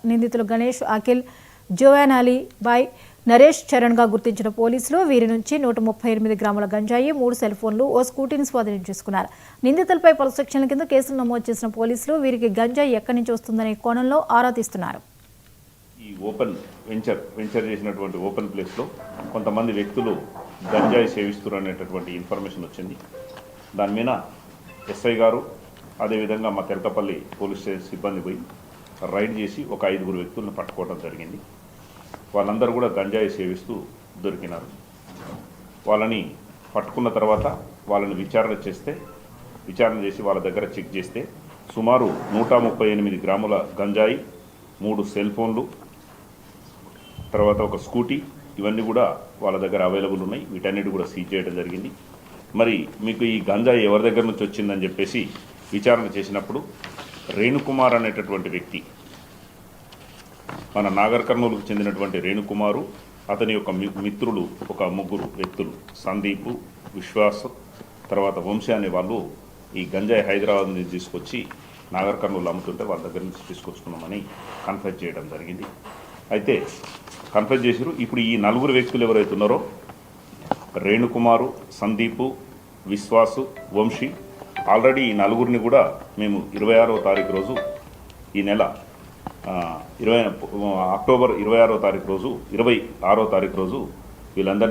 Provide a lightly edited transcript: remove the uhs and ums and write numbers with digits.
నిందితులు Ganesh, Akhil, Joan Ali bye, Naresh చరణ్గా గుర్తించిన పోలీసులు వీరి నుంచి 138 గ్రాముల గంజాయి, 3 సెల్ ఫోన్లు, ఓ స్కూటీని స్వాధీనం చేసుకున్నారు. నిందితులపై పలు సెక్షన్ల కింద కేసులు నమోదు చేసిన పోలీసులు వీరికి గంజాయి ఎక్కడి నుంచి వస్తుందనే కోణంలో ఆరా తీస్తున్నారు. ఈ ఓపెన్ వెంచర్ చేసినటువంటి ఓపెన్ ప్లేస్లో కొంతమంది వ్యక్తులు గంజాయి సేవిస్తున్నటువంటి ఇన్ఫర్మేషన్ వచ్చింది. దాని మీద ఎస్ఐ గారు అదేవిధంగా మా తెలకపల్లి పోలీస్ స్టేషన్ సిబ్బంది పోయి రైడ్ చేసి ఒక 5 వ్యక్తులను పట్టుకోవడం జరిగింది. వాళ్ళందరూ కూడా గంజాయి సేవిస్తూ దొరికినారు. వాళ్ళని పట్టుకున్న తర్వాత వాళ్ళని విచారణ చేసి వాళ్ళ దగ్గర చెక్ చేస్తే సుమారు 138 గ్రాముల గంజాయి, 3 సెల్ ఫోన్లు, తర్వాత ఒక స్కూటీ, ఇవన్నీ కూడా వాళ్ళ దగ్గర అవైలబుల్ ఉన్నాయి. వీటన్నిటి కూడా సీజ్ చేయడం జరిగింది. మరి మీకు ఈ గంజాయి ఎవరి దగ్గర నుంచి వచ్చిందని చెప్పేసి విచారణ చేసినప్పుడు రేణుకుమార్ అనేటటువంటి వ్యక్తి, మన నాగర్ కర్నూలుకు చెందినటువంటి రేణుకుమారు, అతని యొక్క మిత్రులు ఒక 3 వ్యక్తులు, సందీప్, విశ్వాస్, తర్వాత వంశీ అనే వాళ్ళు ఈ గంజాయి హైదరాబాద్ నుంచి తీసుకొచ్చి నాగర్ కర్నూలు అమ్ముతుంటే వాళ్ళ దగ్గర నుంచి తీసుకొచ్చుకున్నామని కన్ఫెస్ చేయడం జరిగింది. అయితే కన్ఫెస్ చేసిరు. ఇప్పుడు ఈ 4 వ్యక్తులు ఎవరైతే ఉన్నారో రేణుకుమారు, సందీపు, విశ్వాసు, వంశీ, ఆల్రెడీ ఈ 4 కూడా మేము 26వ తారీఖు రోజు ఈ నెల అక్టోబర్ 26వ తారీఖు రోజు వీళ్ళందరినీ